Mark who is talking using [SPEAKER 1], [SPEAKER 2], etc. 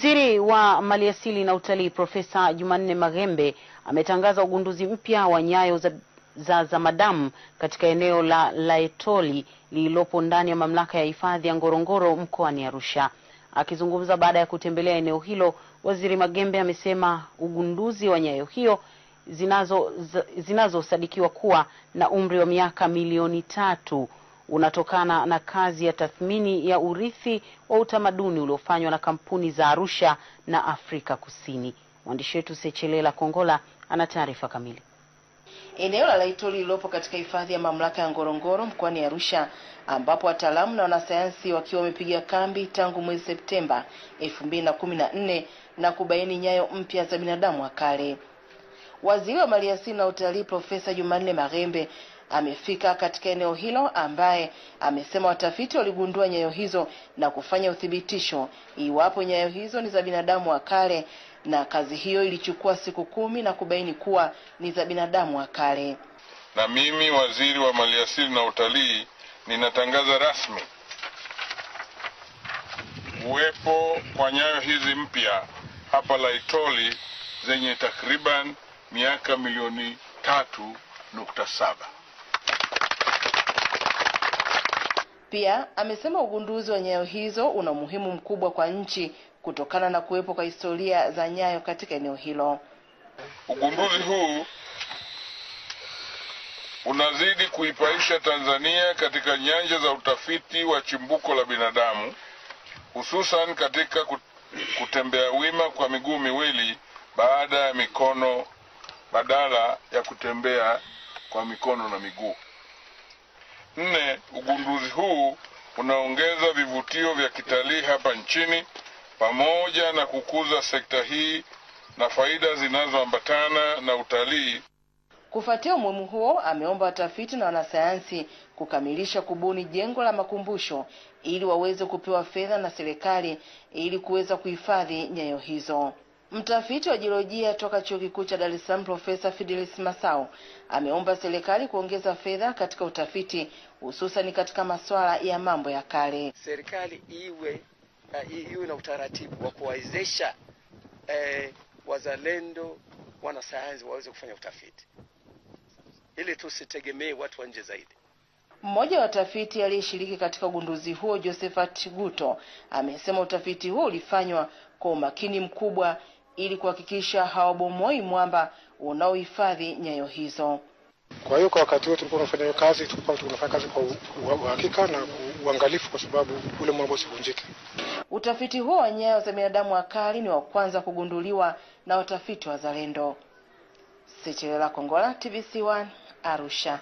[SPEAKER 1] Waziri wa Maliasili na Utalii Profesa Jumanne Maghembe ametangaza ugunduzi mpya wa nyayo za zamadamu katika eneo la Laetoli lililopo ndani ya mamlaka ya hifadhi ya Ngorongoro mkoani Arusha. Akizungumza baada ya kutembelea eneo hilo, Waziri Maghembe amesema ugunduzi wa nyayo hiyo zinazosadikiwa kuwa na umri wa miaka milioni 3 unatokana na kazi ya tathmini ya urithi wa utamaduni uliofanywa na kampuni za Arusha na Afrika Kusini. Mwandishi wetu Sechelela Kongola ana taarifa kamili.
[SPEAKER 2] Eneo la Laetoli lilopo katika hifadhi ya mamlaka ya Ngorongoro mkoani Arusha, ambapo wataalamu na wanasayansi wakiwa wamepiga kambi tangu mwezi Septemba 2014 na kubaini nyayo mpya za binadamu wa kale. Waziri wa Maliasili na Utalii Profesa Jumanne Maghembe amefika katika eneo hilo, ambaye amesema watafiti waligundua nyayo hizo na kufanya uthibitisho iwapo nyayo hizo ni za binadamu wa kale, na kazi hiyo ilichukua siku 10 na kubaini kuwa ni za binadamu wa kale.
[SPEAKER 3] Na mimi waziri wa Maliasili na Utalii ninatangaza rasmi uwepo kwa nyayo hizi mpya hapa Laetoli zenye takriban miaka milioni 3.7.
[SPEAKER 2] Pia amesema ugunduzi wa nyayo hizo una umuhimu mkubwa kwa nchi kutokana na kuwepo kwa historia za nyayo katika eneo hilo.
[SPEAKER 3] Ugunduzi huu unazidi kuipaisha Tanzania katika nyanja za utafiti wa chimbuko la binadamu, hususan katika kutembea wima kwa miguu miwili baada ya mikono, badala ya kutembea kwa mikono na miguu. 4. Ugunduzi huu unaongeza vivutio vya kitalii hapa nchini pamoja na kukuza sekta hii na faida zinazoambatana na utalii.
[SPEAKER 2] Kufuatia umuhimu huo, ameomba watafiti na wanasayansi kukamilisha kubuni jengo la makumbusho ili waweze kupewa fedha na serikali ili kuweza kuhifadhi nyayo hizo. Mtafiti wa jiolojia toka Chuo Kikuu cha Dar es Salaam Profesa Fidelis Masao ameomba serikali kuongeza fedha katika utafiti, hususan katika masuala ya mambo ya kale.
[SPEAKER 4] Serikali iwe na utaratibu wa kuwawezesha wazalendo wanasayansi waweze kufanya utafiti, ili tusitegemee watu wa nje zaidi.
[SPEAKER 2] Mmoja wa watafiti aliyeshiriki katika ugunduzi huo, Josephat Guto, amesema utafiti huo ulifanywa kwa umakini mkubwa ili kuhakikisha hawabomoi mwamba unaohifadhi nyayo hizo.
[SPEAKER 5] Kwa hiyo kwa wakati wote tulikuwa tunafanya kazi, tunafanya kazi kwa uhakika na uangalifu, kwa sababu ule mwamba usivunjike.
[SPEAKER 2] Utafiti huo wa nyayo za binadamu wa kale ni wa kwanza kugunduliwa na watafiti wazalendo. Sechelela Kongola, TBC1, Arusha.